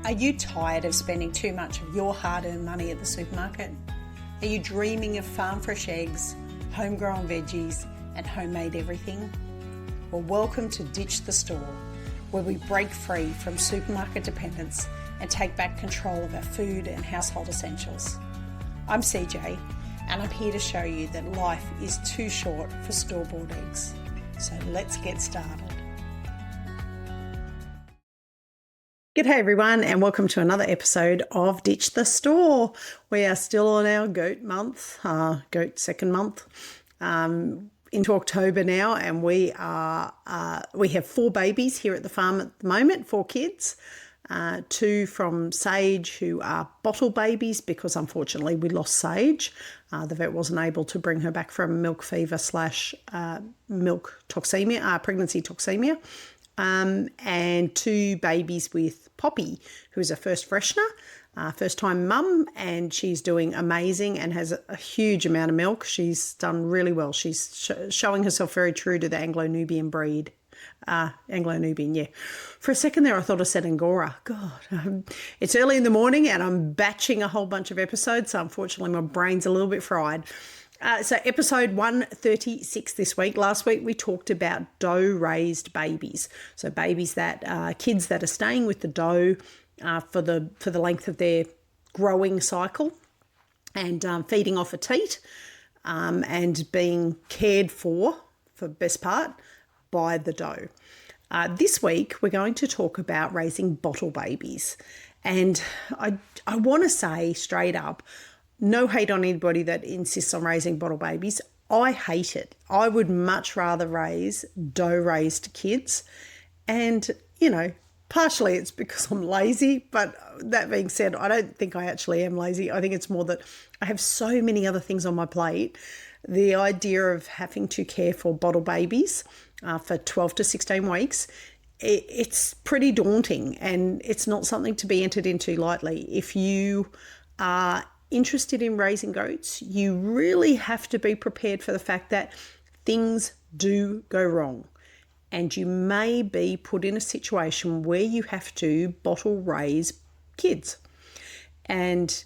Are you tired of spending too much of your hard-earned money at the supermarket? Are you dreaming of farm fresh eggs, homegrown veggies, and homemade everything? Well, welcome to Ditch the Store, where we break free from supermarket dependence and take back control of our food and household essentials. I'm CJ, and I'm here to show you that life is too short for store-bought eggs. So let's get started. G'day everyone, and welcome to another episode of Ditch the Store. We are still on our goat month, goat second month, into October now, and we have 4 babies here at the farm at the moment, 4 kids, 2 from Sage who are bottle babies because unfortunately we lost Sage. The vet wasn't able to bring her back from milk fever / milk toxemia, pregnancy toxemia. And 2 babies with Poppy, who is a first freshener, first time mum, and she's doing amazing and has a huge amount of milk. She's done really well. She's showing herself very true to the Anglo-Nubian breed. Anglo-Nubian, yeah. For a second there, I thought I said Angora. God, it's early in the morning and I'm batching a whole bunch of episodes, so unfortunately my brain's a little bit fried. So episode 136 this week. Last week we talked about doe-raised babies. So babies that kids that are staying with the doe for the length of their growing cycle and feeding off a teat and being cared for best part, by the doe. This week we're going to talk about raising bottle babies. And I want to say straight up, no hate on anybody that insists on raising bottle babies. I hate it. I would much rather raise doe-raised kids. And, you know, partially it's because I'm lazy. But that being said, I don't think I actually am lazy. I think it's more that I have so many other things on my plate. The idea of having to care for bottle babies for 12 to 16 weeks, it's pretty daunting. And it's not something to be entered into lightly. If you are interested in raising goats, you really have to be prepared for the fact that things do go wrong and you may be put in a situation where you have to bottle raise kids, and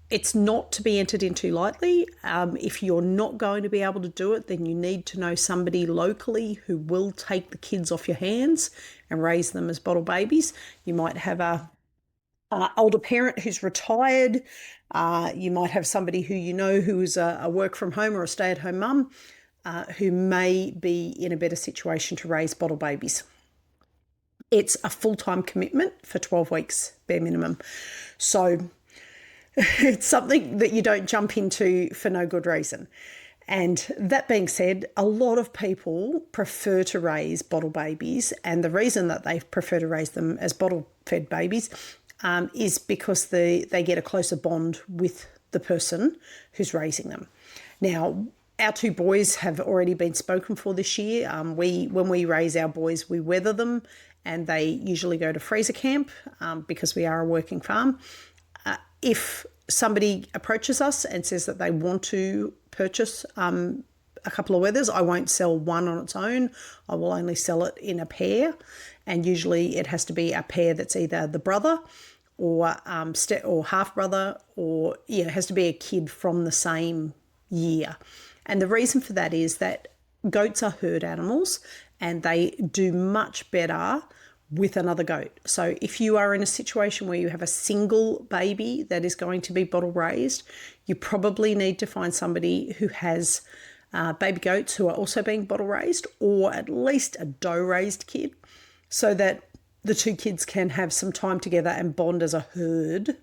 it's not to be entered into lightly. If you're not going to be able to do it, then you need to know somebody locally who will take the kids off your hands and raise them as bottle babies. You might have a older parent who's retired. You might have somebody who you know who is a work from home or a stay-at-home mum who may be in a better situation to raise bottle babies. It's a full-time commitment for 12 weeks, bare minimum. So it's something that you don't jump into for no good reason. And that being said, a lot of people prefer to raise bottle babies, and the reason that they prefer to raise them as bottle-fed babies is because they get a closer bond with the person who's raising them. Now, our 2 boys have already been spoken for this year. When we raise our boys, we weather them, and they usually go to freezer camp because we are a working farm. If somebody approaches us and says that they want to purchase a couple of wethers, I won't sell one on its own. I will only sell it in a pair, and usually it has to be a pair that's either the brother or half brother, or it has to be a kid from the same year. And the reason for that is that goats are herd animals and they do much better with another goat. So if you are in a situation where you have a single baby that is going to be bottle raised, you probably need to find somebody who has baby goats who are also being bottle raised, or at least a doe raised kid, so that the 2 kids can have some time together and bond as a herd,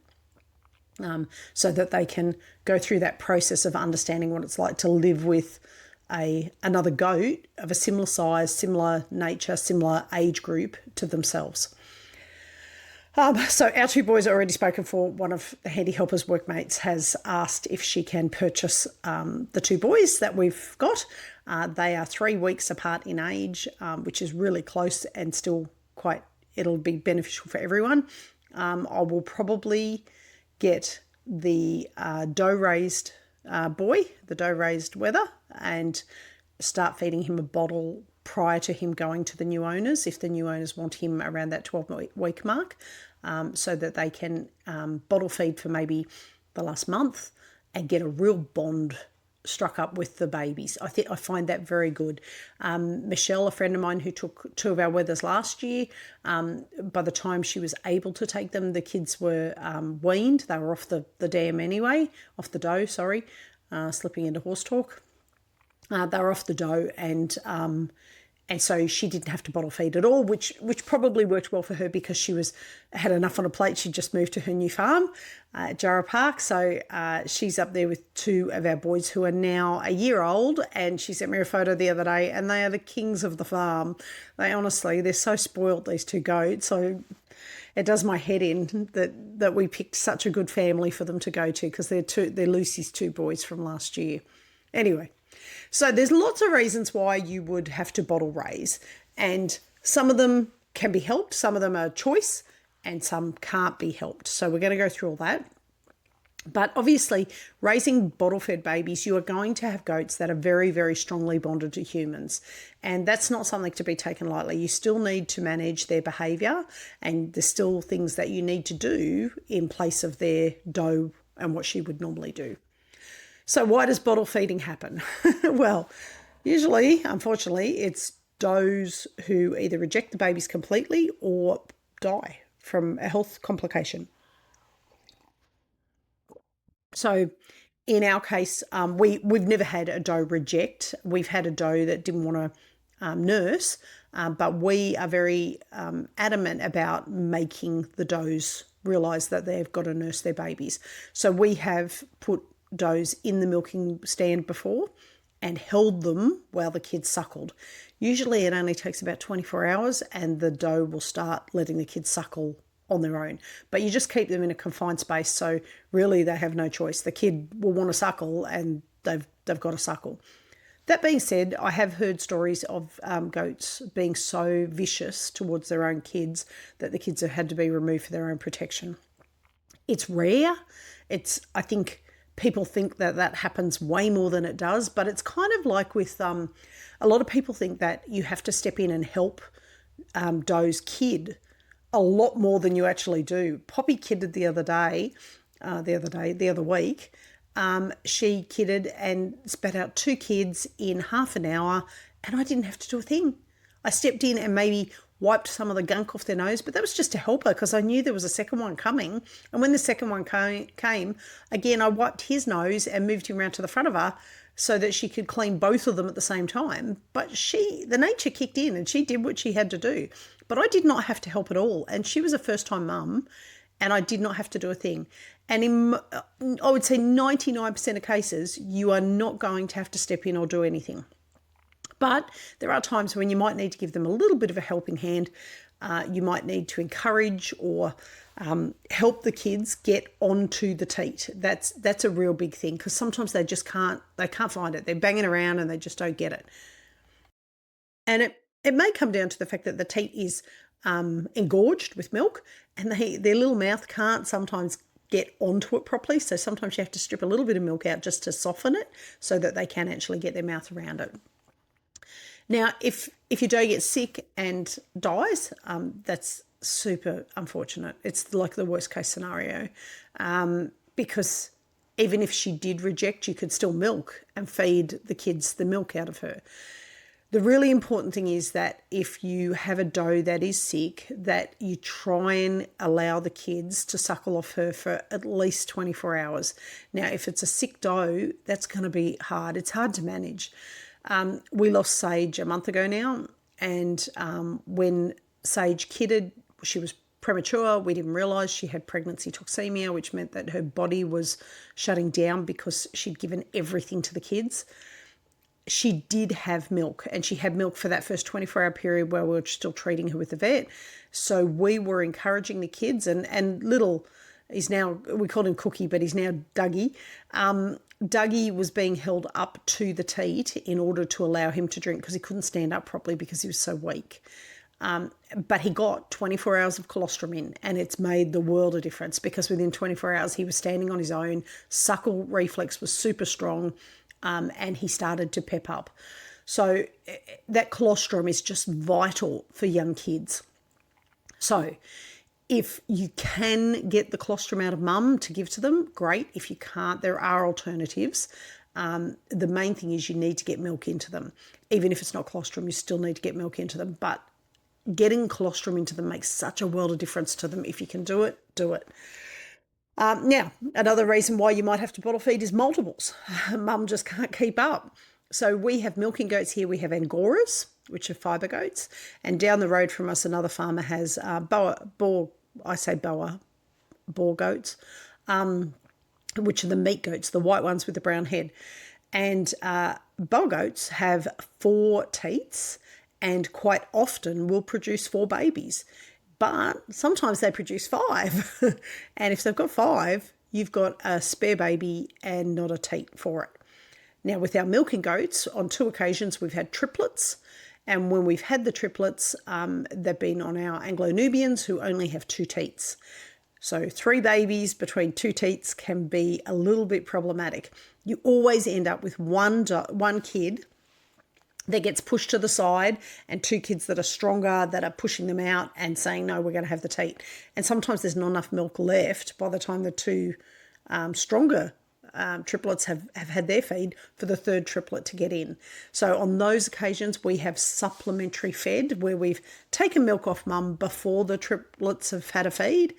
so that they can go through that process of understanding what it's like to live with another goat of a similar size, similar nature, similar age group to themselves. So our 2 boys are already spoken for. One of the Handy Helpers workmates has asked if she can purchase the 2 boys that we've got. They are 3 weeks apart in age, which is really close and still it'll be beneficial for everyone. I will probably get the doe-raised boy, the doe-raised wether, and start feeding him a bottle prior to him going to the new owners, if the new owners want him around that 12-week mark, so that they can bottle feed for maybe the last month and get a real bond struck up with the babies. I find that very good. Michelle, a friend of mine who took 2 of our wethers last year, by the time she was able to take them, the kids were weaned. They were off the dam anyway, off the dough, sorry, slipping into horse talk. They were off the dough, and so she didn't have to bottle feed at all, which probably worked well for her because she had enough on a plate. She just moved to her new farm at Jarrah Park. So she's up there with 2 of our boys who are now a year old, and she sent me a photo the other day, and they are the kings of the farm. They're so spoiled, these 2 goats. So it does my head in that we picked such a good family for them to go to, because they're Lucy's 2 boys from last year. Anyway. So there's lots of reasons why you would have to bottle raise, and some of them can be helped, some of them are choice, and some can't be helped. So we're going to go through all that. But obviously, raising bottle-fed babies, you are going to have goats that are very, very strongly bonded to humans, and that's not something to be taken lightly. You still need to manage their behaviour, and there's still things that you need to do in place of their doe and what she would normally do. So why does bottle feeding happen? Well, usually, unfortunately, it's does who either reject the babies completely or die from a health complication. So in our case, we've never had a doe reject. We've had a doe that didn't want to nurse, but we are very adamant about making the does realise that they've got to nurse their babies. So we have put does in the milking stand before and held them while the kids suckled. Usually it only takes about 24 hours and the doe will start letting the kids suckle on their own. But you just keep them in a confined space, so really they have no choice. The kid will want to suckle and they've got to suckle. That being said, I have heard stories of goats being so vicious towards their own kids that the kids have had to be removed for their own protection. It's rare. I think people think that happens way more than it does, but it's kind of like with a lot of people think that you have to step in and help doe's kid a lot more than you actually do. Poppy kidded the other week. She kidded and spat out 2 kids in half an hour, and I didn't have to do a thing. I stepped in and maybe wiped some of the gunk off their nose, but that was just to help her because I knew there was a second one coming. And when the second one came, again, I wiped his nose and moved him around to the front of her so that she could clean both of them at the same time. But the nature kicked in and she did what she had to do. But I did not have to help at all. And she was a first-time mum, and I did not have to do a thing. And I would say 99% of cases, you are not going to have to step in or do anything. But there are times when you might need to give them a little bit of a helping hand. You might need to encourage or help the kids get onto the teat. That's a real big thing because sometimes they just can't find it. They're banging around and they just don't get it. And it may come down to the fact that the teat is engorged with milk and their little mouth can't sometimes get onto it properly. So sometimes you have to strip a little bit of milk out just to soften it so that they can actually get their mouth around it. Now, if your doe gets sick and dies, that's super unfortunate. It's like the worst case scenario because even if she did reject, you could still milk and feed the kids the milk out of her. The really important thing is that if you have a doe that is sick, that you try and allow the kids to suckle off her for at least 24 hours. Now, if it's a sick doe, that's going to be hard. It's hard to manage. We lost Sage a month ago now, and when Sage kidded, she was premature. We didn't realise she had pregnancy toxemia, which meant that her body was shutting down because she'd given everything to the kids. She did have milk, and she had milk for that first 24-hour period where we were still treating her with the vet. So we were encouraging the kids, and little is now, we called him Cookie, but he's now Dougie. Dougie was being held up to the teat in order to allow him to drink because he couldn't stand up properly because he was so weak. But he got 24 hours of colostrum in, and it's made the world of difference because within 24 hours he was standing on his own, suckle reflex was super strong, and he started to pep up. So that colostrum is just vital for young kids. So if you can get the colostrum out of mum to give to them, great. If you can't, there are alternatives. The main thing is you need to get milk into them. Even if it's not colostrum, you still need to get milk into them. But getting colostrum into them makes such a world of difference to them. If you can do it, do it. Now, another reason why you might have to bottle feed is multiples. Mum just can't keep up. So we have milking goats here. We have Angoras, which are fibre goats. And down the road from us, another farmer has boar goats, which are the meat goats, the white ones with the brown head. And boar goats have 4 teats and quite often will produce 4 babies. But sometimes they produce 5. And if they've got 5, you've got a spare baby and not a teat for it. Now, with our milking goats, on 2 occasions we've had triplets. And when we've had the triplets, they've been on our Anglo-Nubians who only have 2 teats. So 3 babies between 2 teats can be a little bit problematic. You always end up with one kid that gets pushed to the side and 2 kids that are stronger that are pushing them out and saying, no, we're going to have the teat. And sometimes there's not enough milk left by the time the 2 stronger triplets have had their feed for the 3rd triplet to get in. So on those occasions, we have supplementary fed where we've taken milk off mum before the triplets have had a feed,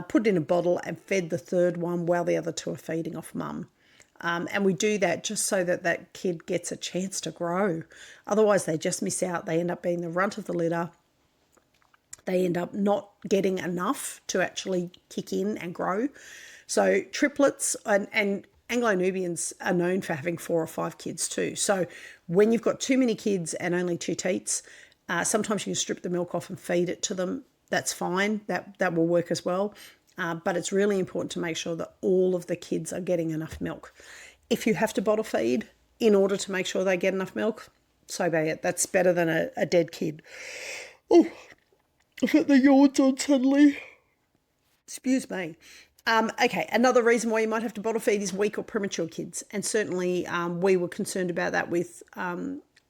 put it in a bottle and fed the 3rd one while the other 2 are feeding off mum. And we do that just so that that kid gets a chance to grow. Otherwise, they just miss out. They end up being the runt of the litter. They end up not getting enough to actually kick in and grow. So triplets and Anglo-Nubians are known for having 4 or 5 kids too. So when you've got too many kids and only 2 teats, sometimes you can strip the milk off and feed it to them. That's fine. That will work as well. But it's really important to make sure that all of the kids are getting enough milk. If you have to bottle feed in order to make sure they get enough milk, so be it. That's better than a dead kid. Oh, I've got the yawns on suddenly. Excuse me. Okay, another reason why you might have to bottle feed is weak or premature kids. And certainly we were concerned about that with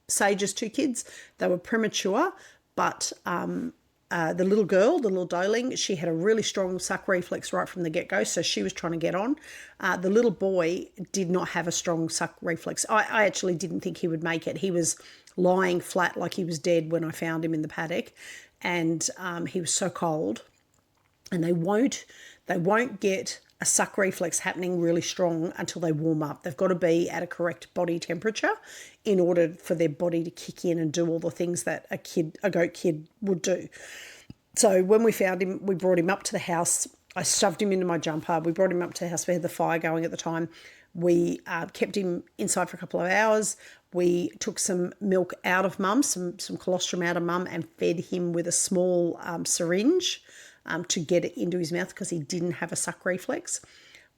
Sage's 2 kids. They were premature, but the little girl, the little doeling, she had a really strong suck reflex right from the get-go, so she was trying to get on. The little boy did not have a strong suck reflex. I actually didn't think he would make it. He was lying flat like he was dead when I found him in the paddock, and he was so cold. And they won't get a suck reflex happening really strong until they warm up. They've got to be at a correct body temperature in order for their body to kick in and do all the things that a goat kid would do. So when we found him, we brought him up to the house. I shoved him into my jumper. We brought him up to the house. We had the fire going at the time. We kept him inside for a couple of hours. We took some milk out of mum, some colostrum out of mum, and fed him with a small syringe to get it into his mouth because he didn't have a suck reflex.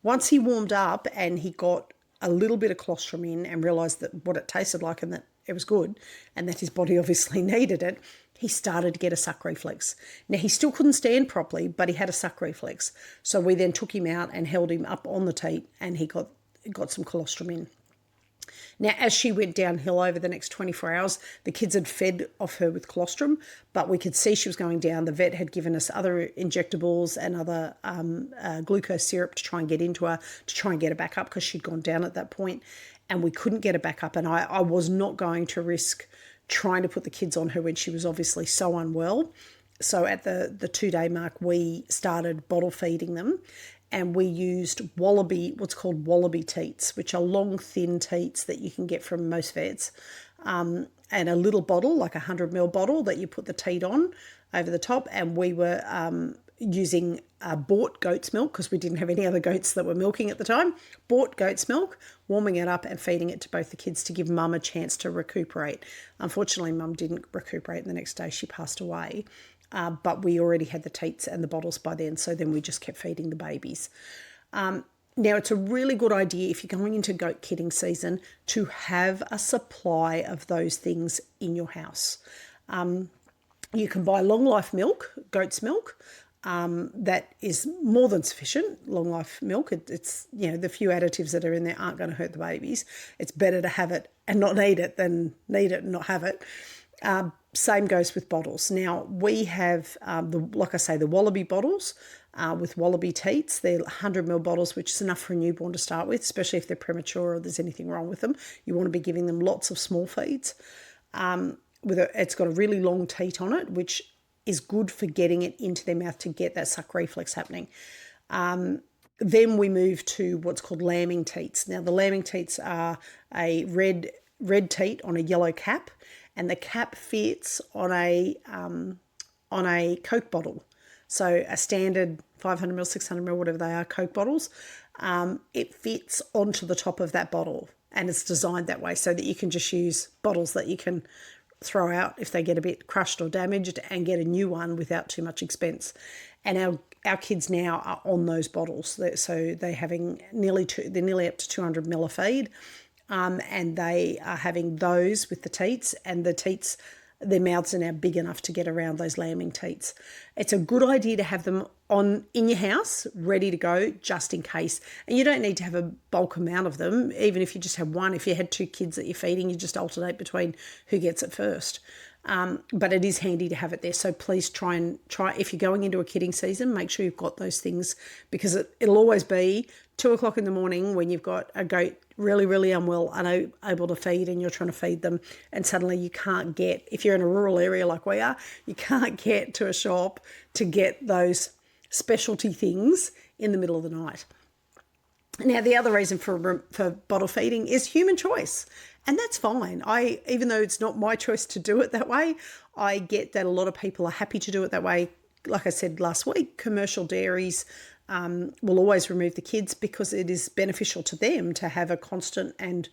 Once he warmed up and he got a little bit of colostrum in and realised that what it tasted like and that it was good and that his body obviously needed it, he started to get a suck reflex. Now, he still couldn't stand properly, but he had a suck reflex. So we then took him out and held him up on the teat and he got some colostrum in. Now, as she went downhill over the next 24 hours, the kids had fed off her with colostrum, but we could see she was going down. The vet had given us other injectables and other glucose syrup to try and get into her, to try and get her back up because she'd gone down at that point, and we couldn't get her back up. And I was not going to risk trying to put the kids on her when she was obviously so unwell. So at the 2-day mark, we started bottle feeding them. And we used what's called wallaby teats, which are long, thin teats that you can get from most vets, and a little bottle, like a 100ml bottle that you put the teat on over the top. And we were using bought goat's milk because we didn't have any other goats that were milking at the time. Bought goat's milk, warming it up and feeding it to both the kids to give mum a chance to recuperate. Unfortunately, mum didn't recuperate, and the next day she passed away. But we already had the teats and the bottles by then, so then we just kept feeding the babies. Now, it's a really good idea if you're going into goat kidding season to have a supply of those things in your house. You can buy long life milk, goat's milk, that is more than sufficient, long life milk. It's, the few additives that are in there aren't going to hurt the babies. It's better to have it and not need it than need it and not have it. Same goes with bottles. Now, we have, like I say, the Wallaby bottles with Wallaby teats. They're 100ml bottles, which is enough for a newborn to start with, especially if they're premature or there's anything wrong with them. You want to be giving them lots of small feeds. It's got a really long teat on it, which is good for getting it into their mouth to get that suck reflex happening. Then we move to what's called lambing teats. Now, the lambing teats are a red teat on a yellow cap, and the cap fits on a Coke bottle. So a standard 500ml, 600ml, whatever they are, Coke bottles, it fits onto the top of that bottle, and it's designed that way so that you can just use bottles that you can throw out if they get a bit crushed or damaged and get a new one without too much expense. And our kids now are on those bottles, so they're having nearly up to 200ml a feed. And they are having those with the teats, and the teats, their mouths are now big enough to get around those lambing teats. It's a good idea to have them in your house, ready to go, just in case. And you don't need to have a bulk amount of them, even if you just have one. If you had 2 kids that you're feeding, you just alternate between who gets it first. But it is handy to have it there. So please try, if you're going into a kidding season, make sure you've got those things, because it'll always be 2 o'clock in the morning when you've got a goat really, really unwell, unable to feed, and you're trying to feed them, and suddenly you can't get, if you're in a rural area like we are, you can't get to a shop to get those specialty things in the middle of the night. Now, the other reason for bottle feeding is human choice, and that's fine. Even though it's not my choice to do it that way, I get that a lot of people are happy to do it that way. Like I said last week, commercial dairies will always remove the kids because it is beneficial to them to have a constant and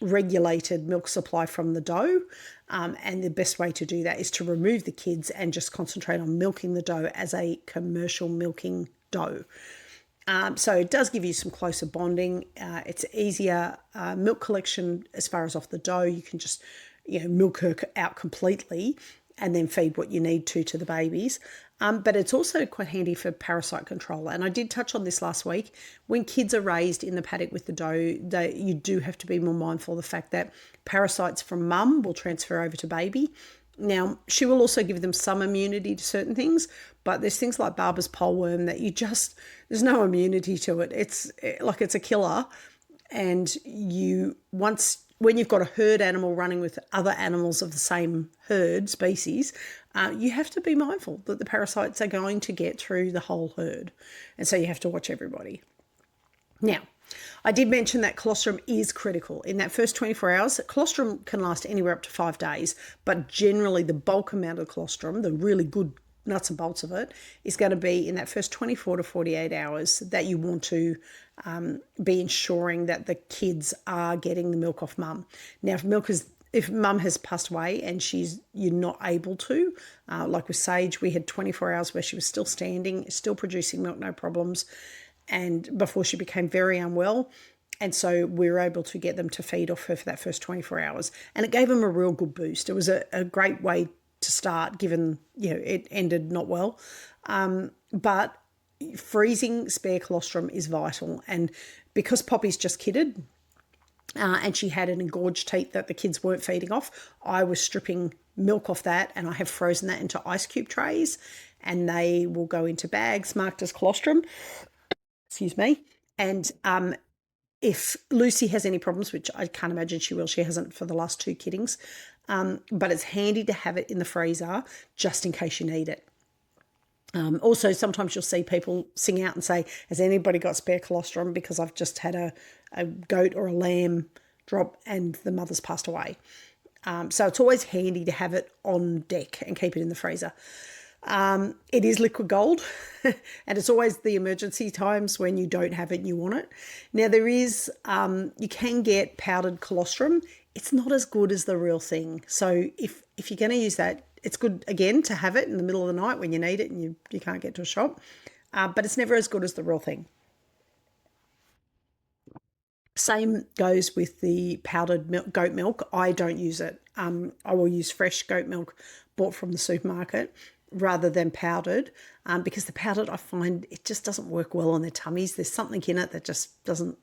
regulated milk supply from the doe. And the best way to do that is to remove the kids and just concentrate on milking the doe as a commercial milking doe. So it does give you some closer bonding. It's easier milk collection as far as off the doe. You can just milk her out completely and then feed what you need to the babies. But it's also quite handy for parasite control. And I did touch on this last week. When kids are raised in the paddock with the doe, you do have to be more mindful of the fact that parasites from mum will transfer over to baby. Now, she will also give them some immunity to certain things, but there's things like Barber's poleworm that there's no immunity to it. It's a killer. And when you've got a herd animal running with other animals of the same herd species, you have to be mindful that the parasites are going to get through the whole herd. And so you have to watch everybody. Now, I did mention that colostrum is critical. In that first 24 hours, colostrum can last anywhere up to 5 days, but generally the bulk amount of colostrum, the really good nuts and bolts of it, is going to be in that first 24 to 48 hours that you want to be ensuring that the kids are getting the milk off mum. Now, if mum has passed away and you're not able to, like with Sage, we had 24 hours where she was still standing, still producing milk, no problems, and before she became very unwell. And so we were able to get them to feed off her for that first 24 hours. And it gave them a real good boost. It was a great way to start, given, it ended not well. But freezing spare colostrum is vital. And because Poppy's just kidded, and she had an engorged teat that the kids weren't feeding off, I was stripping milk off that, and I have frozen that into ice cube trays, and they will go into bags marked as colostrum. Excuse me. And if Lucy has any problems, which I can't imagine she will, she hasn't for the last 2 kiddings, but it's handy to have it in the freezer just in case you need it. Also, sometimes you'll see people sing out and say, has anybody got spare colostrum, because I've just had a goat or a lamb drop and the mother's passed away. So it's always handy to have it on deck and keep it in the freezer. It is liquid gold, and it's always the emergency times when you don't have it and you want it. Now, there is, you can get powdered colostrum. It's not as good as the real thing. So if you're going to use that, it's good, again, to have it in the middle of the night when you need it and you can't get to a shop. But it's never as good as the real thing. Same goes with the powdered goat milk. I don't use it. I will use fresh goat milk bought from the supermarket. rather than powdered, because the powdered, I find it just doesn't work well on their tummies. There's something in it that just doesn't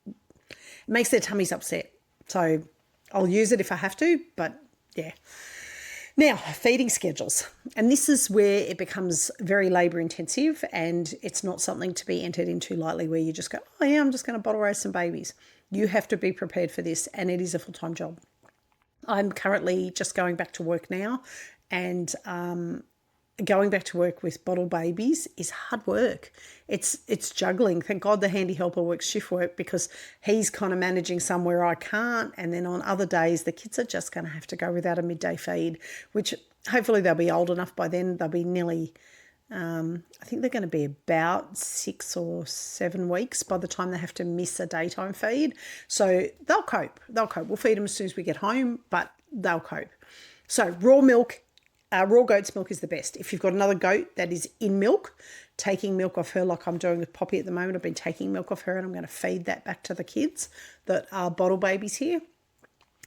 it makes their tummies upset. So I'll use it if I have to, but yeah. Now, feeding schedules. And this is where it becomes very labour intensive, and it's not something to be entered into lightly where you just go, oh yeah, I'm just going to bottle raise some babies. You have to be prepared for this, and it is a full-time job. I'm currently just going back to work now, and going back to work with bottle babies is hard work. It's juggling. Thank God the handy helper works shift work, because he's kind of managing somewhere I can't, and then on other days the kids are just going to have to go without a midday feed, which hopefully they'll be old enough by then. They'll be nearly I think they're going to be about 6 or 7 weeks by the time they have to miss a daytime feed. So they'll cope. We'll feed them as soon as we get home, but they'll cope. So raw milk, raw goat's milk is the best. If you've got another goat that is in milk, taking milk off her like I'm doing with Poppy at the moment, I've been taking milk off her and I'm going to feed that back to the kids that are bottle babies here.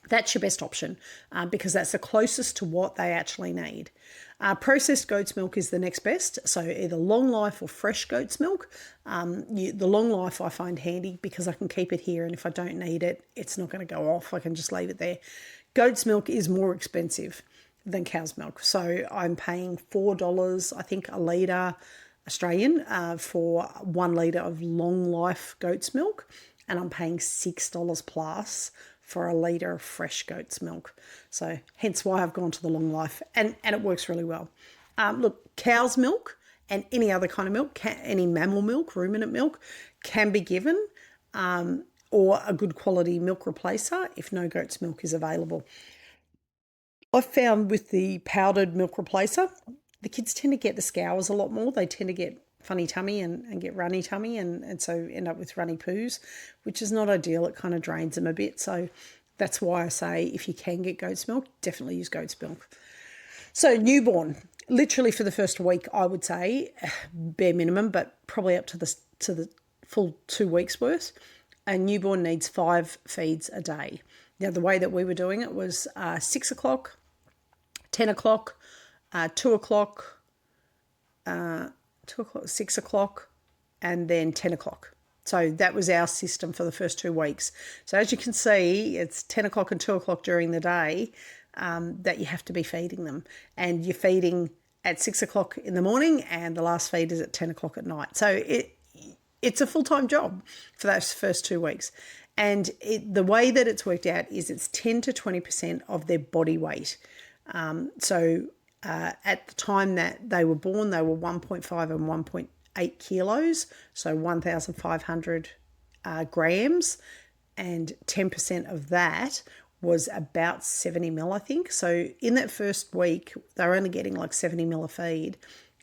That's your best option, because that's the closest to what they actually need. Processed goat's milk is the next best, so either long life or fresh goat's milk. The long life I find handy because I can keep it here, and if I don't need it, it's not going to go off. I can just leave it there. Goat's milk is more expensive than cow's milk, so I'm paying $4, I think, a litre Australian for 1 litre of long life goat's milk, and I'm paying $6 plus for a litre of fresh goat's milk. So hence why I've gone to the long life, and it works really well. Look, cow's milk and any other kind of milk, any mammal milk, ruminant milk, can be given, or a good quality milk replacer if no goat's milk is available. I've found with the powdered milk replacer, the kids tend to get the scours a lot more. They tend to get funny tummy and get runny tummy, and so end up with runny poos, which is not ideal. It kind of drains them a bit. So that's why I say if you can get goat's milk, definitely use goat's milk. So newborn, literally for the first week, I would say bare minimum, but probably up to the full 2 weeks worth. A newborn needs 5 feeds a day. Now, the way that we were doing it was 6 o'clock, 10 o'clock, 2 o'clock, 6 o'clock, and then 10 o'clock. So that was our system for the first 2 weeks. So as you can see, it's 10 o'clock and 2 o'clock during the day that you have to be feeding them. And you're feeding at 6 o'clock in the morning, and the last feed is at 10 o'clock at night. So it's a full-time job for those first 2 weeks. And the way that it's worked out is it's 10 to 20% of their body weight. At the time that they were born, they were 1.5 and 1.8 kilos, so 1,500 grams, and 10% of that was about 70 mil, I think. So in that first week, they're only getting like 70 mil a feed,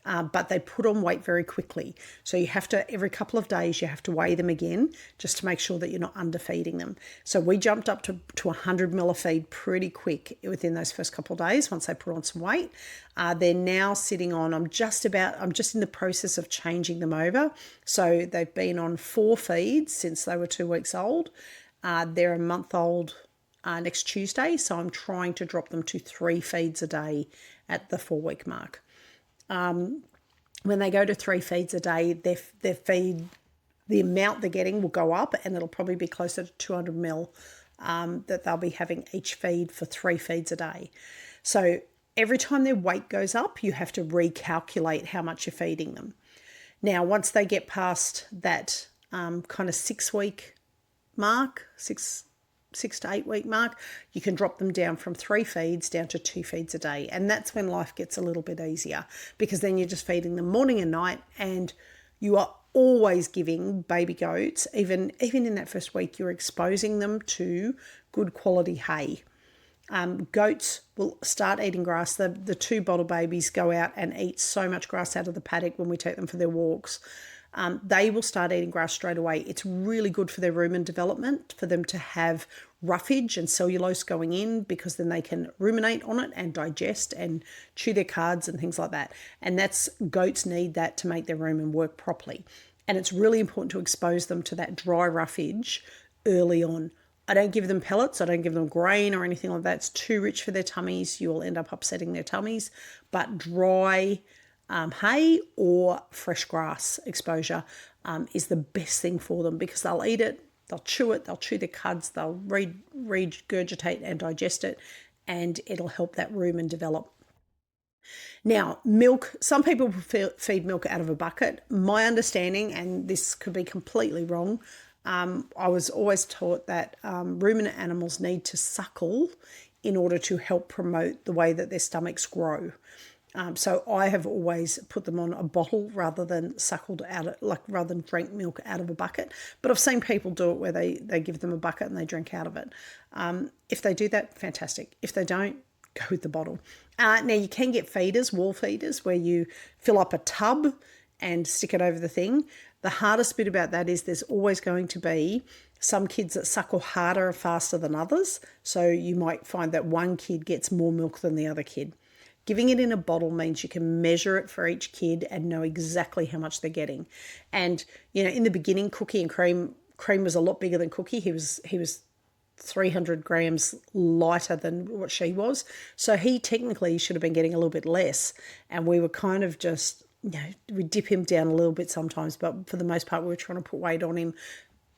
but they put on weight very quickly. So you have to, every couple of days, you have to weigh them again just to make sure that you're not underfeeding them. So we jumped up to 100 mil a feed pretty quick within those first couple of days once they put on some weight. They're now sitting on, I'm just in the process of changing them over. So they've been on 4 feeds since they were 2 weeks old. They're a month old next Tuesday, so I'm trying to drop them to 3 feeds a day at the 4-week mark. When they go to 3 feeds a day, their feed, the amount they're getting will go up, and it'll probably be closer to 200 mil that they'll be having each feed for 3 feeds a day. So every time their weight goes up, you have to recalculate how much you're feeding them. Now, once they get past that kind of 6-week mark, 6 to 8 week mark, you can drop them down from 3 feeds down to 2 feeds a day. And that's when life gets a little bit easier, because then you're just feeding them morning and night, and you are always giving baby goats, even in that first week, you're exposing them to good quality hay. Goats will start eating grass. The 2 bottle babies go out and eat so much grass out of the paddock when we take them for their walks. They will start eating grass straight away. It's really good for their rumen development, for them to have roughage and cellulose going in, because then they can ruminate on it and digest and chew their cards and things like that. And goats need that to make their rumen work properly. And it's really important to expose them to that dry roughage early on. I don't give them pellets. I don't give them grain or anything like that. It's too rich for their tummies. You will end up upsetting their tummies. But dry hay or fresh grass exposure is the best thing for them, because they'll eat it, they'll chew it, they'll chew their cuds, they'll regurgitate and digest it, and it'll help that rumen develop. Now, milk, some people feed milk out of a bucket. My understanding, and this could be completely wrong, I was always taught that ruminant animals need to suckle in order to help promote the way that their stomachs grow. So I have always put them on a bottle rather than suckled out, rather than drank milk out of a bucket. But I've seen people do it where they give them a bucket and they drink out of it. If they do that, fantastic. If they don't, go with the bottle. Now, you can get feeders, wall feeders, where you fill up a tub and stick it over the thing. The hardest bit about that is there's always going to be some kids that suckle harder or faster than others. So you might find that one kid gets more milk than the other kid. Giving it in a bottle means you can measure it for each kid and know exactly how much they're getting. And, in the beginning, Cookie and Cream was a lot bigger than Cookie. He was 300 grams lighter than what she was. So he technically should have been getting a little bit less. And we were kind of just, we dip him down a little bit sometimes, but for the most part, we were trying to put weight on him.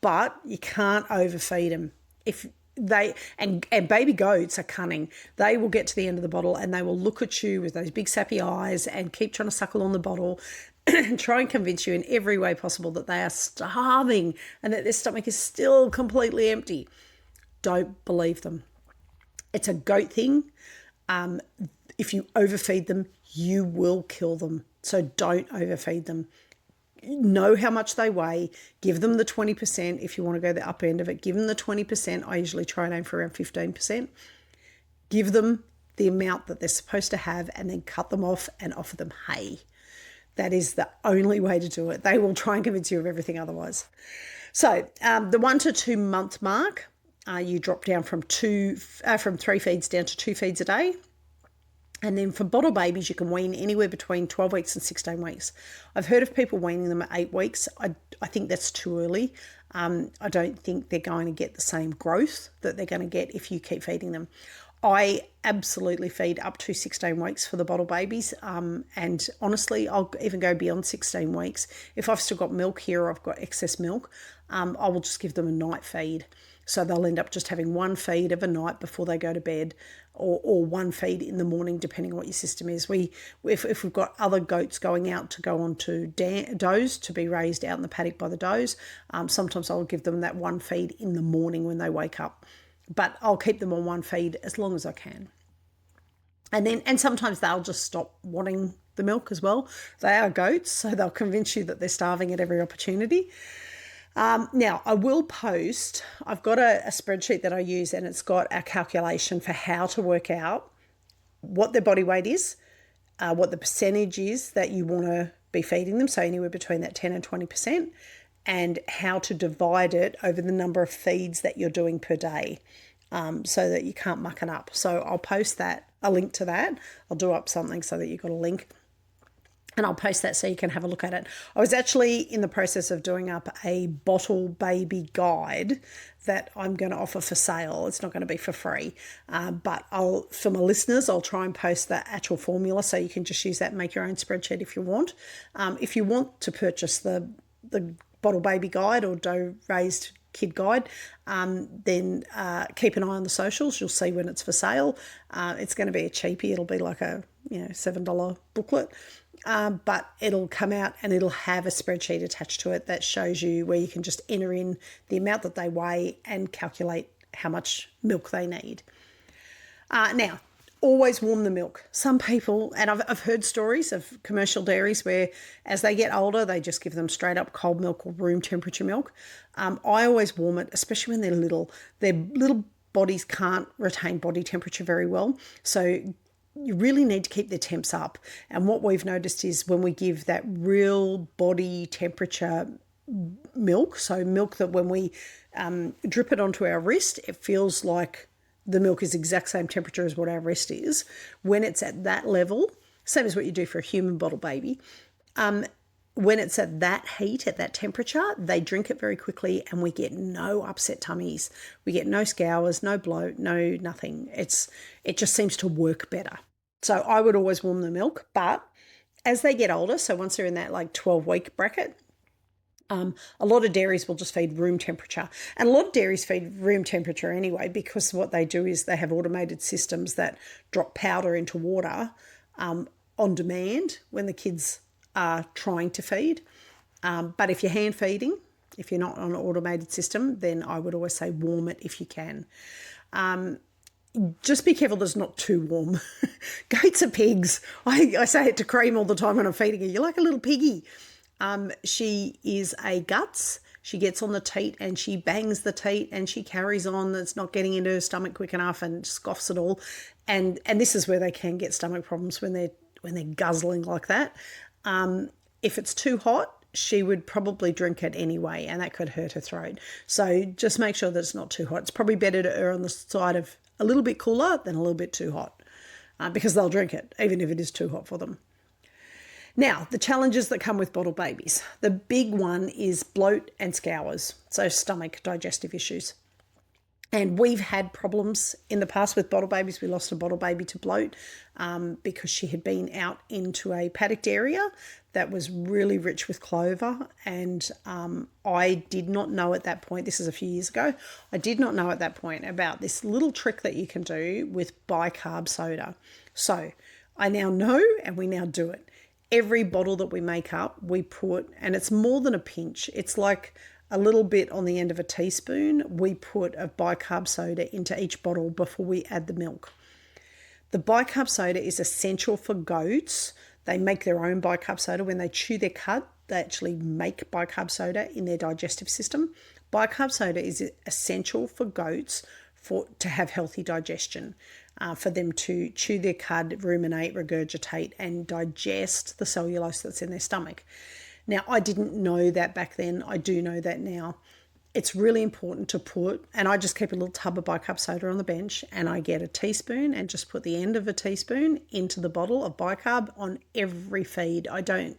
But you can't overfeed him. If they, and baby goats are cunning. They will get to the end of the bottle and they will look at you with those big sappy eyes and keep trying to suckle on the bottle and try and convince you in every way possible that they are starving and that their stomach is still completely empty. Don't believe them. It's a goat thing. If you overfeed them, you will kill them. So don't overfeed them. Know how much they weigh. Give them the 20%. If you want to go the upper end of it, give them the 20%. I usually try and aim for around 15%. Give them the amount that they're supposed to have and then cut them off and offer them hay. That is the only way to do it. They will try and convince you of everything otherwise. So the 1 to 2 month mark, you drop down from 3 feeds down to 2 feeds a day. And then for bottle babies, you can wean anywhere between 12 weeks and 16 weeks. I've heard of people weaning them at 8 weeks. I think that's too early. I don't think they're going to get the same growth that they're going to get if you keep feeding them. I absolutely feed up to 16 weeks for the bottle babies. And honestly, I'll even go beyond 16 weeks. If I've still got milk here or I've got excess milk, I will just give them a night feed. So they'll end up just having one feed of a night before they go to bed, or one feed in the morning, depending on what your system is. If we've got other goats going out to go on to does to be raised out in the paddock by the does, sometimes I'll give them that one feed in the morning when they wake up. But I'll keep them on one feed as long as I can. And sometimes they'll just stop wanting the milk as well. They are goats, so they'll convince you that they're starving at every opportunity. Now, I will post, I've got a spreadsheet that I use, and it's got a calculation for how to work out what their body weight is, what the percentage is that you want to be feeding them, so anywhere between that 10 and 20%, and how to divide it over the number of feeds that you're doing per day, so that you can't muck it up. So I'll post a link to that. I'll do up something so that you've got a link. And I'll post that so you can have a look at it. I was actually in the process of doing up a bottle baby guide that I'm going to offer for sale. It's not going to be for free. But for my listeners, I'll try and post the actual formula so you can just use that and make your own spreadsheet if you want. If you want to purchase the bottle baby guide or doe raised kid guide, then keep an eye on the socials. You'll see when it's for sale. It's going to be a cheapie. It'll be like a $7 booklet. But it'll come out and it'll have a spreadsheet attached to it that shows you where you can just enter in the amount that they weigh and calculate how much milk they need. Now, always warm the milk. Some people, and I've heard stories of commercial dairies where as they get older, they just give them straight up cold milk or room temperature milk. I always warm it, especially when they're little. Their little bodies can't retain body temperature very well. So you really need to keep their temps up. And what we've noticed is when we give that real body temperature milk, so milk that when we drip it onto our wrist, it feels like the milk is the exact same temperature as what our wrist is. When it's at that level, same as what you do for a human bottle baby, when it's at that heat, at that temperature, they drink it very quickly and we get no upset tummies. We get no scours, no bloat, no nothing. It just seems to work better. So I would always warm the milk, but as they get older, so once they're in that like 12-week bracket, a lot of dairies will just feed room temperature. And a lot of dairies feed room temperature anyway, because what they do is they have automated systems that drop powder into water on demand when the kids are trying to feed. But if you're hand feeding, if you're not on an automated system, then I would always say warm it if you can. Just be careful that it's not too warm. Goats are pigs. I say it to Cream all the time when I'm feeding her. You're like a little piggy. She is a guts. She gets on the teat and she bangs the teat and she carries on. It's not getting into her stomach quick enough and scoffs it all. And this is where they can get stomach problems when they're guzzling like that. If it's too hot, she would probably drink it anyway, and that could hurt her throat. So just make sure that it's not too hot. It's probably better to err on the side of a little bit cooler than a little bit too hot, because they'll drink it, even if it is too hot for them. Now, the challenges that come with bottle babies. The big one is bloat and scours, so stomach digestive issues. And we've had problems in the past with bottle babies. We lost a bottle baby to bloat because she had been out into a paddocked area that was really rich with clover. And I did not know at that point, this is a few years ago, I did not know at that point about this little trick that you can do with bicarb soda. So I now know, and we now do it. Every bottle that we make up, we put, and it's more than a pinch, it's like a little bit on the end of a teaspoon, we put a bicarb soda into each bottle before we add the milk. The bicarb soda is essential for goats. They make their own bicarb soda. When they chew their cud, they actually make bicarb soda in their digestive system. Bicarb soda is essential for goats to have healthy digestion, for them to chew their cud, ruminate, regurgitate, and digest the cellulose that's in their stomach. Now, I didn't know that back then. I do know that now. It's really important to put, and I just keep a little tub of bicarb soda on the bench, and I get a teaspoon and just put the end of a teaspoon into the bottle of bicarb on every feed. I don't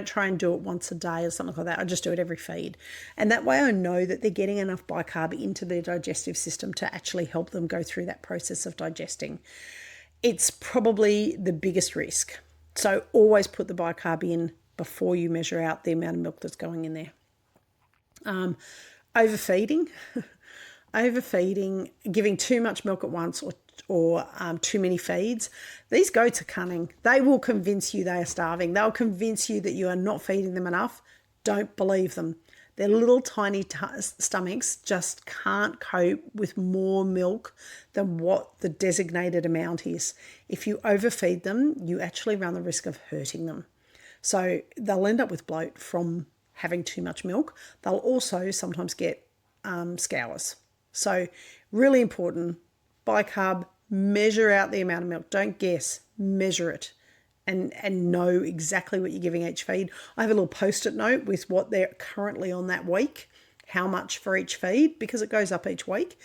try and do it once a day or something like that. I just do it every feed. And that way I know that they're getting enough bicarb into their digestive system to actually help them go through that process of digesting. It's probably the biggest risk. So always put the bicarb in before you measure out the amount of milk that's going in there. Overfeeding, giving too much milk at once or too many feeds. These goats are cunning. They will convince you they are starving. They'll convince you that you are not feeding them enough. Don't believe them. Their little tiny stomachs just can't cope with more milk than what the designated amount is. If you overfeed them, you actually run the risk of hurting them. So they'll end up with bloat from having too much milk. They'll also sometimes get scours. So really important, bicarb, measure out the amount of milk. Don't guess, measure it and know exactly what you're giving each feed. I have a little post-it note with what they're currently on that week, how much for each feed, because it goes up each week.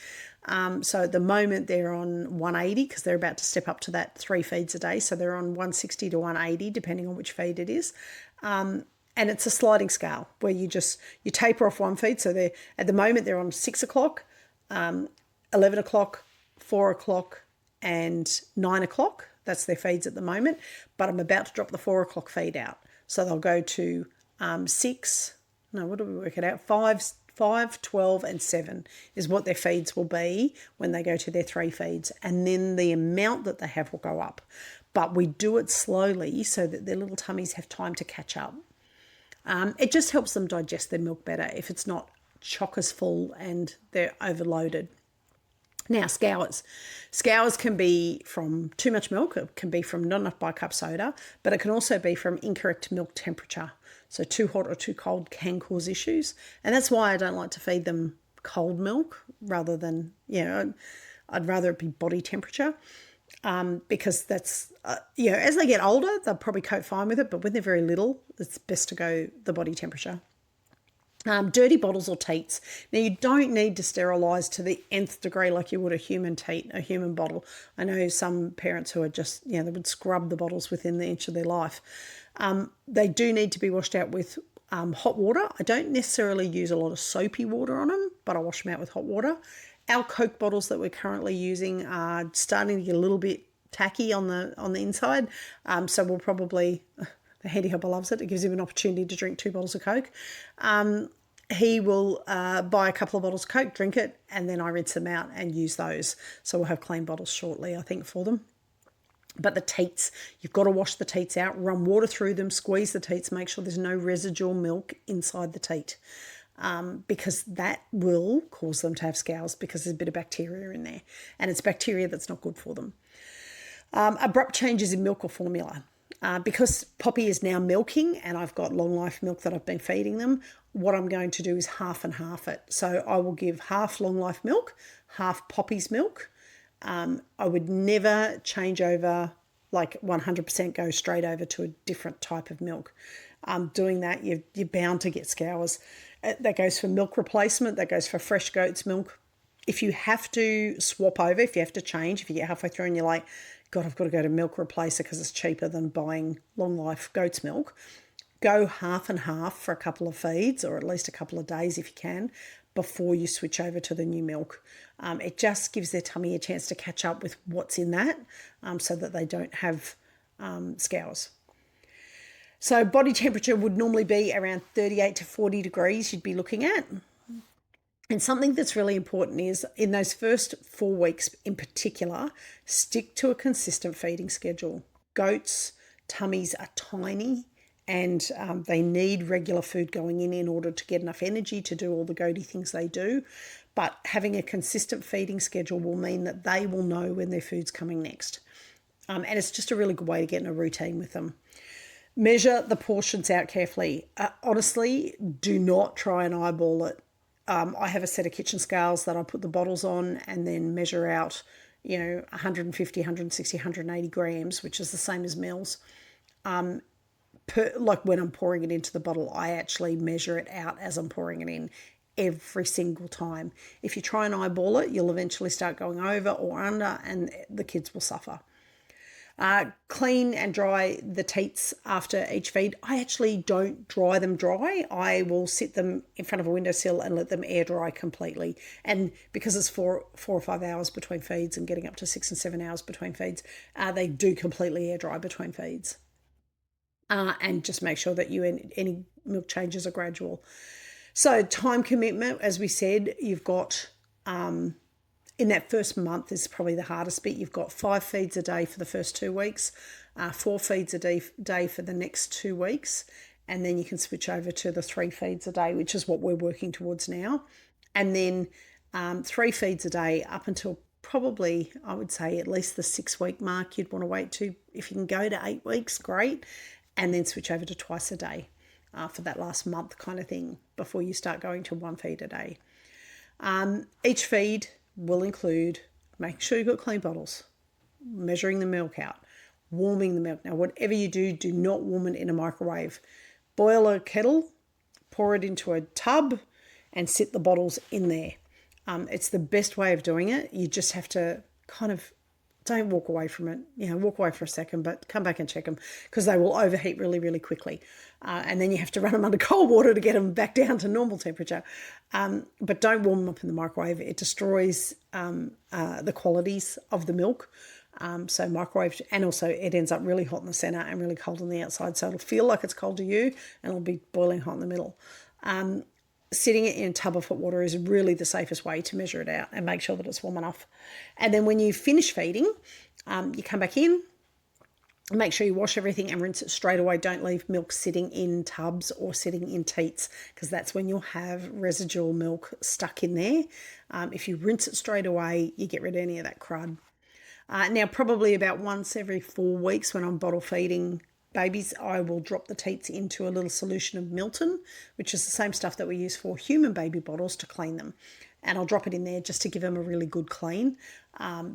So at the moment they're on 180 because they're about to step up to that 3 feeds a day. So they're on 160 to 180 depending on which feed it is. And it's a sliding scale where you taper off one feed. So at the moment they're on 6 o'clock, 11 o'clock, 4 o'clock and 9 o'clock. That's their feeds at the moment. But I'm about to drop the 4 o'clock feed out. So they'll go to 6, no, what do we work it out? 5, 12 and 7 is what their feeds will be when they go to their 3 feeds. And then the amount that they have will go up. But we do it slowly so that their little tummies have time to catch up. It just helps them digest their milk better if it's not chockers full and they're overloaded. Now, scours. Scours can be from too much milk. It can be from not enough bicarb soda, but it can also be from incorrect milk temperature. So too hot or too cold can cause issues. And that's why I don't like to feed them cold milk rather than, I'd rather it be body temperature. Because that's, as they get older, they'll probably cope fine with it. But when they're very little, it's best to go the body temperature. Dirty bottles or teats. Now, you don't need to sterilise to the nth degree like you would a human teat, a human bottle. I know some parents who are just, they would scrub the bottles within the inch of their life. They do need to be washed out with hot water. I don't necessarily use a lot of soapy water on them, but I wash them out with hot water. Our Coke bottles that we're currently using are starting to get a little bit tacky on the inside, so we'll probably, the handy helper loves it. It gives him an opportunity to drink 2 bottles of Coke. He will buy a couple of bottles of Coke, drink it, and then I rinse them out and use those. So we'll have clean bottles shortly, I think, for them. But the teats, you've got to wash the teats out, run water through them, squeeze the teats, make sure there's no residual milk inside the teat, because that will cause them to have scours because there's a bit of bacteria in there, and it's bacteria that's not good for them. Abrupt changes in milk or formula. Because Poppy is now milking and I've got long life milk that I've been feeding them, what I'm going to do is half and half it. So I will give half long life milk, half Poppy's milk. I would never change over, like 100% go straight over to a different type of milk. Doing that, you're bound to get scours. That goes for milk replacement, that goes for fresh goat's milk. If you have to swap over, if you have to change, if you get halfway through and you're like, God, I've got to go to milk replacer because it's cheaper than buying long life goat's milk, go half and half for a couple of feeds, or at least a couple of days if you can, before you switch over to the new milk. It just gives their tummy a chance to catch up with what's in that, so that they don't have scours. So body temperature would normally be around 38 to 40 degrees you'd be looking at. And something that's really important is in those first 4 weeks in particular, stick to a consistent feeding schedule. Goats' tummies are tiny and they need regular food going in order to get enough energy to do all the goaty things they do. But having a consistent feeding schedule will mean that they will know when their food's coming next. And it's just a really good way to get in a routine with them. Measure the portions out carefully. Honestly, do not try and eyeball it. I have a set of kitchen scales that I put the bottles on and then measure out, 150, 160, 180 grams, which is the same as meals. Like when I'm pouring it into the bottle, I actually measure it out as I'm pouring it in every single time. If you try and eyeball it, you'll eventually start going over or under and the kids will suffer. Clean and dry the teats after each feed. I actually don't dry them dry. I will sit them in front of a windowsill and let them air dry completely. And because it's 4 or 5 hours between feeds and getting up to 6 and 7 hours between feeds, they do completely air dry between feeds. And just make sure that any milk changes are gradual. So time commitment, as we said, you've got... in that first month is probably the hardest bit. You've got 5 feeds a day for the first 2 weeks, 4 feeds a day for the next 2 weeks, and then you can switch over to the 3 feeds a day, which is what we're working towards now. And then 3 feeds a day up until probably, I would say, at least the 6-week mark you'd want to wait to. If you can go to 8 weeks, great, and then switch over to twice a day for that last month kind of thing before you start going to 1 feed a day. Each feed will include making sure you've got clean bottles, measuring the milk out, warming the milk. Now, whatever you do, do not warm it in a microwave. Boil a kettle, pour it into a tub, and sit the bottles in there. It's the best way of doing it. You just have to kind of don't walk away from it. Walk away for a second, but come back and check them because they will overheat really, really quickly. And then you have to run them under cold water to get them back down to normal temperature. But don't warm them up in the microwave. It destroys the qualities of the milk. So microwave, and also it ends up really hot in the center and really cold on the outside. So it'll feel like it's cold to you and it'll be boiling hot in the middle. Sitting it in a tub of hot water is really the safest way to measure it out and make sure that it's warm enough. And then when you finish feeding, you come back in, make sure you wash everything and rinse it straight away. Don't leave milk sitting in tubs or sitting in teats because that's when you'll have residual milk stuck in there. If you rinse it straight away, you get rid of any of that crud. Now, probably about once every 4 weeks when I'm bottle feeding babies, I will drop the teats into a little solution of Milton, which is the same stuff that we use for human baby bottles to clean them. And I'll drop it in there just to give them a really good clean.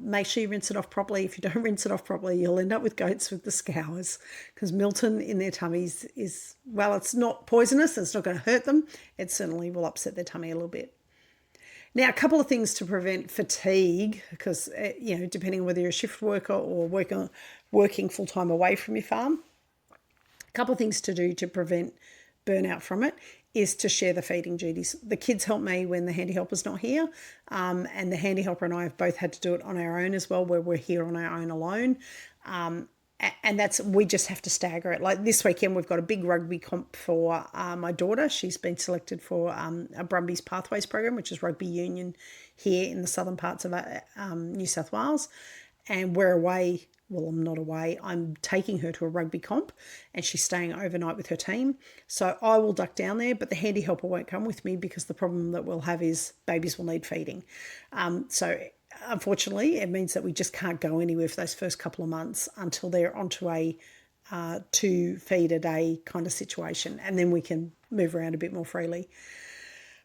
Make sure you rinse it off properly. If you don't rinse it off properly, you'll end up with goats with the scours because Milton in their tummies is, well, it's not poisonous. It's not going to hurt them. It certainly will upset their tummy a little bit. Now, a couple of things to prevent fatigue because, depending on whether you're a shift worker or working full-time away from your farm, couple of things to do to prevent burnout from it is to share the feeding duties. The kids help me when the handy helper's not here, and the handy helper and I have both had to do it on our own as well, where we're here on our own alone. And we just have to stagger it. Like this weekend, we've got a big rugby comp for my daughter. She's been selected for a Brumbies Pathways program, which is rugby union here in the southern parts of New South Wales. And we're away. Well, I'm not away. I'm taking her to a rugby comp and she's staying overnight with her team. So I will duck down there, but the handy helper won't come with me because the problem that we'll have is babies will need feeding. So unfortunately, it means that we just can't go anywhere for those first couple of months until they're onto a 2 feed a day kind of situation. And then we can move around a bit more freely.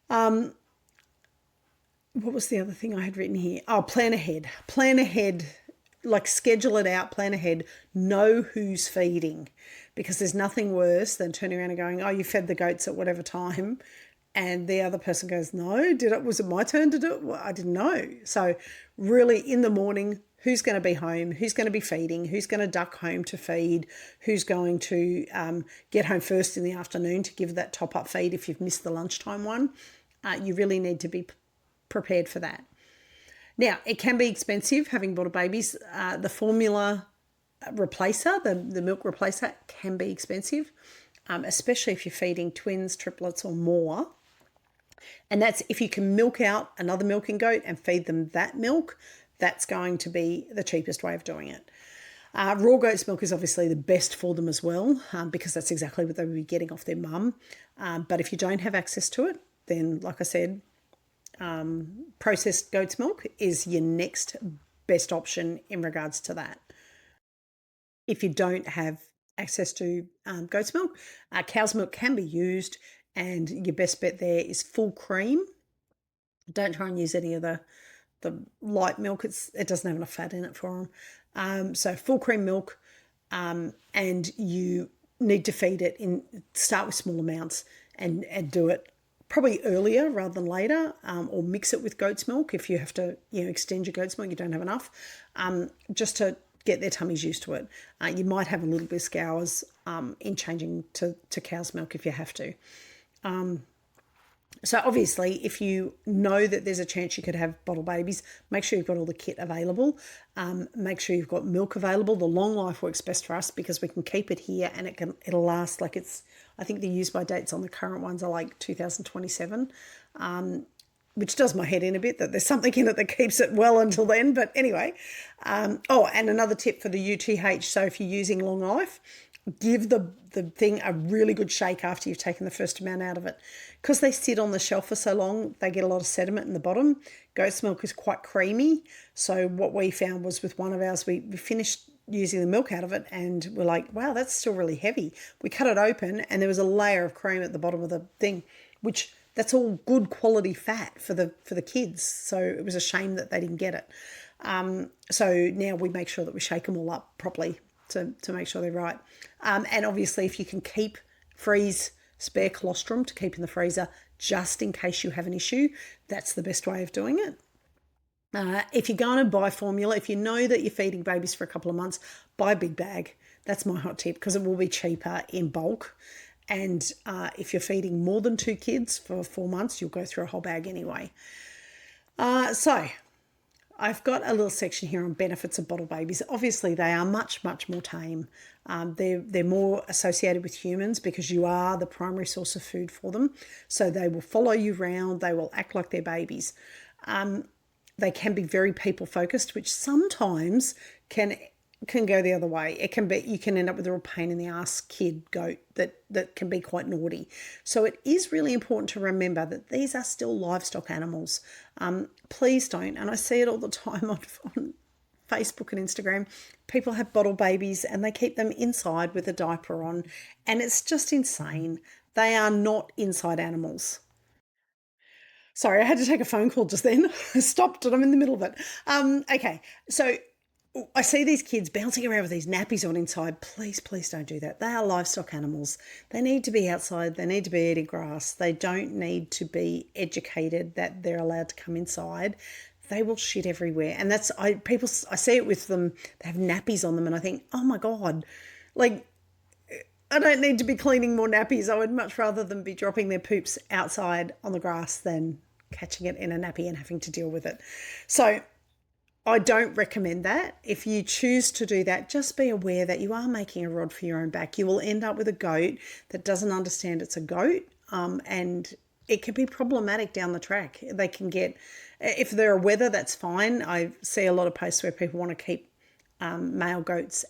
What was the other thing I had written here? Oh, plan ahead. Plan ahead. Like schedule it out, plan ahead, know who's feeding, because there's nothing worse than turning around and going, oh, you fed the goats at whatever time, and the other person goes, no, was it my turn to do it? Well, I didn't know. So really in the morning, who's going to be home, who's going to be feeding, who's going to duck home to feed, who's going to get home first in the afternoon to give that top-up feed if you've missed the lunchtime one. You really need to be prepared for that. Now, it can be expensive having bottle babies. The formula replacer, the milk replacer, can be expensive, especially if you're feeding twins, triplets or more. And that's if you can milk out another milking goat and feed them that milk, that's going to be the cheapest way of doing it. Raw goat's milk is obviously the best for them as well, because that's exactly what they would be getting off their mum. But if you don't have access to it, then, like I said, processed goat's milk is your next best option in regards to that. If you don't have access to goat's milk, cow's milk can be used, and your best bet there is full cream. Don't try and use any of the light milk. It doesn't have enough fat in it for them. So full cream milk, and you need to feed it start with small amounts and do it probably earlier rather than later, or mix it with goat's milk if you have to, extend your goat's milk, you don't have enough, just to get their tummies used to it. You might have a little bit of scours in changing to cow's milk if you have to. So obviously, if you know that there's a chance you could have bottle babies, make sure you've got all the kit available. Make sure you've got milk available. The long life works best for us because we can keep it here and it'll last like I think the use-by dates on the current ones are like 2027, which does my head in a bit that there's something in it that keeps it well until then. But anyway, and another tip for the UTH. So if you're using long life, give the thing a really good shake after you've taken the first amount out of it. Because they sit on the shelf for so long, they get a lot of sediment in the bottom. Goat's milk is quite creamy. So what we found was with one of ours, we finished using the milk out of it and we're like, wow, that's still really heavy. We cut it open and there was a layer of cream at the bottom of the thing, which that's all good quality fat for the kids. So it was a shame that they didn't get it. So now we make sure that we shake them all up properly to make sure they're right. And obviously if you can freeze spare colostrum to keep in the freezer just in case you have an issue, that's the best way of doing it. If you're going to buy formula, if you know that you're feeding babies for a couple of months, buy a big bag. That's my hot tip because it will be cheaper in bulk. And if you're feeding more than 2 kids for 4 months, you'll go through a whole bag anyway. So I've got a little section here on benefits of bottle babies. Obviously, they are much, much more tame. They're more associated with humans because you are the primary source of food for them. So they will follow you around. They will act like they're babies. They can be very people focused, which sometimes can go the other way. You can end up with a real pain in the ass goat that can be quite naughty. So it is really important to remember that these are still livestock animals. Please don't, and I see it all the time on Facebook and Instagram, people have bottle babies and they keep them inside with a diaper on, and it's just insane. They are not inside animals. Sorry, I had to take a phone call just then. I stopped and I'm in the middle of it. Okay, so I see these kids bouncing around with these nappies on inside. Please, please don't do that. They are livestock animals. They need to be outside. They need to be eating grass. They don't need to be educated that they're allowed to come inside. They will shit everywhere. And I see it with them. They have nappies on them and I think, oh my God, like I don't need to be cleaning more nappies. I would much rather them be dropping their poops outside on the grass than catching it in a nappy and having to deal with it. So I don't recommend that. If you choose to do that, just be aware that you are making a rod for your own back. You will end up with a goat that doesn't understand it's a goat, and it can be problematic down the track. They can get, if they're a wether, that's fine. I see a lot of posts where people want to keep male goats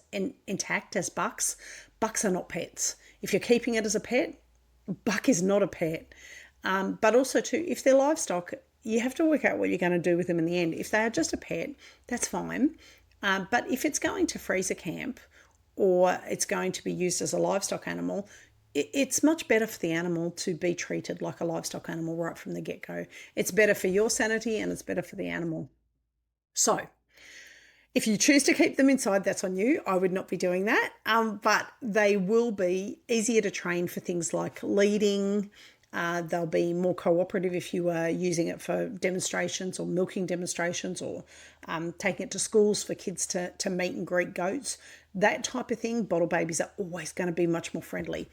intact as bucks. Bucks are not pets. If you're keeping it as a pet, buck is not a pet. But also too, if they're livestock, you have to work out what you're going to do with them in the end. If they are just a pet, that's fine. But if it's going to freezer camp or it's going to be used as a livestock animal, it's much better for the animal to be treated like a livestock animal right from the get-go. It's better for your sanity and it's better for the animal. So if you choose to keep them inside, that's on you. I would not be doing that. But they will be easier to train for things like leading. They'll be more cooperative if you are using it for demonstrations or milking demonstrations or taking it to schools for kids to meet and greet goats. That type of thing, bottle babies are always going to be much more friendly.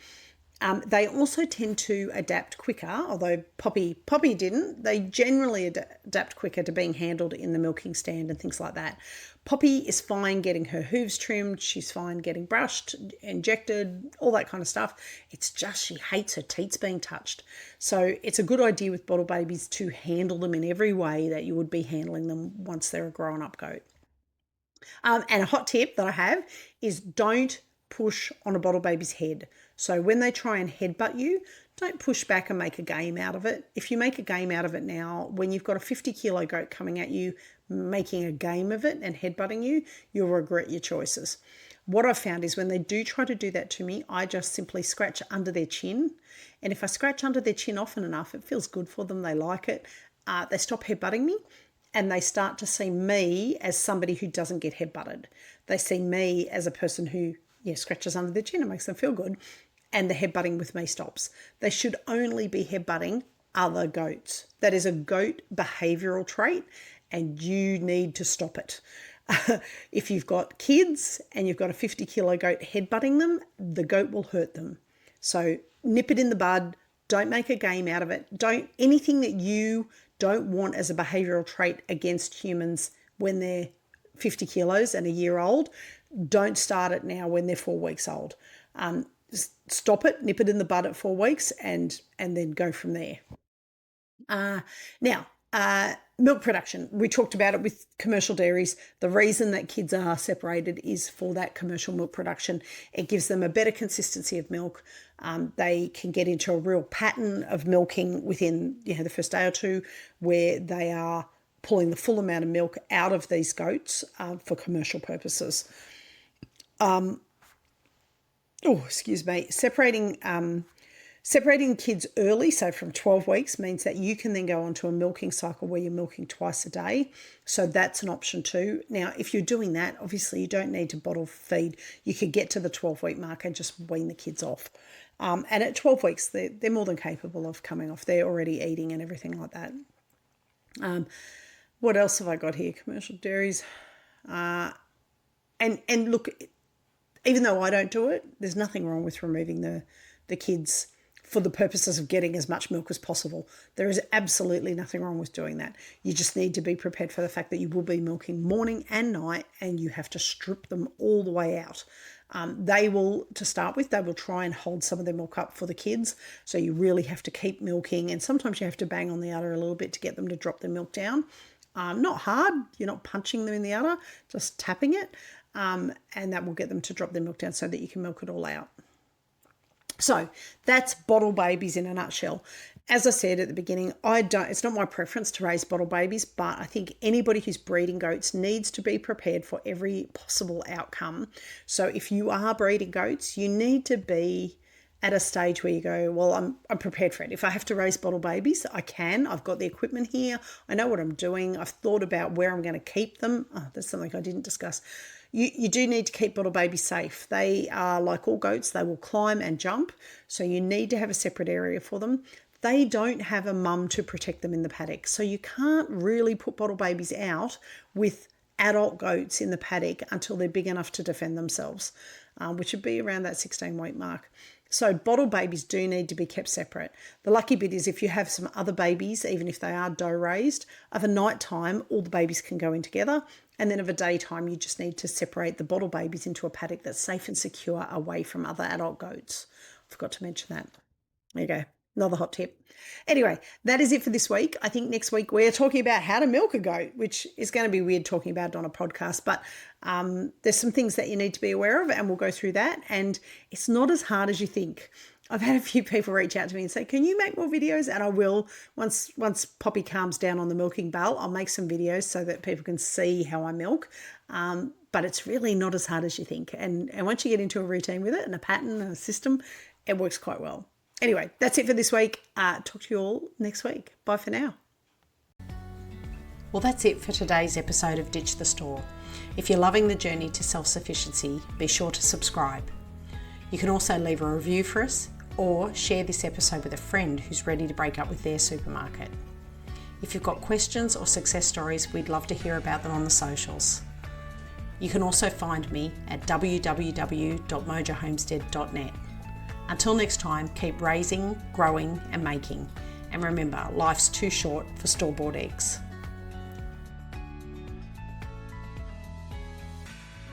They also tend to adapt quicker, although Poppy didn't. They generally adapt quicker to being handled in the milking stand and things like that. Poppy is fine getting her hooves trimmed. She's fine getting brushed, injected, all that kind of stuff. It's just she hates her teats being touched. So it's a good idea with bottle babies to handle them in every way that you would be handling them once they're a grown-up goat. And a hot tip that I have is don't push on a bottle baby's head. So when they try and headbutt you, don't push back and make a game out of it. If you make a game out of it now, when you've got a 50-kilo goat coming at you, making a game of it and headbutting you, you'll regret your choices. What I've found is when they do try to do that to me, I just simply scratch under their chin. And if I scratch under their chin often enough, it feels good for them. They like it. They stop headbutting me. And they start to see me as somebody who doesn't get headbutted. They see me as a person who, scratches under their chin. It makes them feel good. And the headbutting with me stops. They should only be headbutting other goats. That is a goat behavioural trait, and you need to stop it. If you've got kids and you've got a 50-kilo goat headbutting them, the goat will hurt them. So nip it in the bud. Don't make a game out of it. Anything that you don't want as a behavioural trait against humans when they're 50 kilos and a year old, don't start it now when they're 4 weeks old. Stop it, nip it in the bud at 4 weeks and then go from there. Now, milk production. We talked about it with commercial dairies. The reason that kids are separated is for that commercial milk production. It gives them a better consistency of milk. They can get into a real pattern of milking within the first day or two where they are pulling the full amount of milk out of these goats for commercial purposes. Separating kids early, so from 12 weeks, means that you can then go on to a milking cycle where you're milking twice a day. So that's an option too. Now, if you're doing that, obviously you don't need to bottle feed. You could get to the 12-week mark and just wean the kids off. And at 12 weeks, they're more than capable of coming off. They're already eating and everything like that. What else have I got here? Commercial dairies. And look, even though I don't do it, there's nothing wrong with removing the kids for the purposes of getting as much milk as possible. There is absolutely nothing wrong with doing that. You just need to be prepared for the fact that you will be milking morning and night, and you have to strip them all the way out. To start with, they will try and hold some of their milk up for the kids. So you really have to keep milking, and sometimes you have to bang on the udder a little bit to get them to drop their milk down. Not hard. You're not punching them in the udder, just tapping it. And that will get them to drop their milk down so that you can milk it all out. So that's bottle babies in a nutshell. As I said at the beginning, it's not my preference to raise bottle babies, but I think anybody who's breeding goats needs to be prepared for every possible outcome. So if you are breeding goats, you need to be at a stage where you go, well, I'm prepared for it. If I have to raise bottle babies, I can. I've got the equipment here. I know what I'm doing. I've thought about where I'm going to keep them. Oh, that's something I didn't discuss. You do need to keep bottle babies safe. They are like all goats. They will climb and jump. So you need to have a separate area for them. They don't have a mum to protect them in the paddock. So you can't really put bottle babies out with adult goats in the paddock until they're big enough to defend themselves, which would be around that 16-week mark. So bottle babies do need to be kept separate. The lucky bit is if you have some other babies, even if they are doe raised, of a night time, all the babies can go in together. And then of a daytime, you just need to separate the bottle babies into a paddock that's safe and secure away from other adult goats. Forgot to mention that. There you go. Another hot tip. Anyway, that is it for this week. I think next week we're talking about how to milk a goat, which is going to be weird talking about it on a podcast, but there's some things that you need to be aware of, and we'll go through that. And it's not as hard as you think. I've had a few people reach out to me and say, can you make more videos? And I will. Once Poppy calms down on the milking bell, I'll make some videos so that people can see how I milk. But it's really not as hard as you think. And once you get into a routine with it and a pattern and a system, it works quite well. Anyway, that's it for this week. Talk to you all next week. Bye for now. Well, that's it for today's episode of Ditch the Store. If you're loving the journey to self-sufficiency, be sure to subscribe. You can also leave a review for us or share this episode with a friend who's ready to break up with their supermarket. If you've got questions or success stories, we'd love to hear about them on the socials. You can also find me at www.mojohomestead.net. Until next time, keep raising, growing and making. And remember, life's too short for store-bought eggs.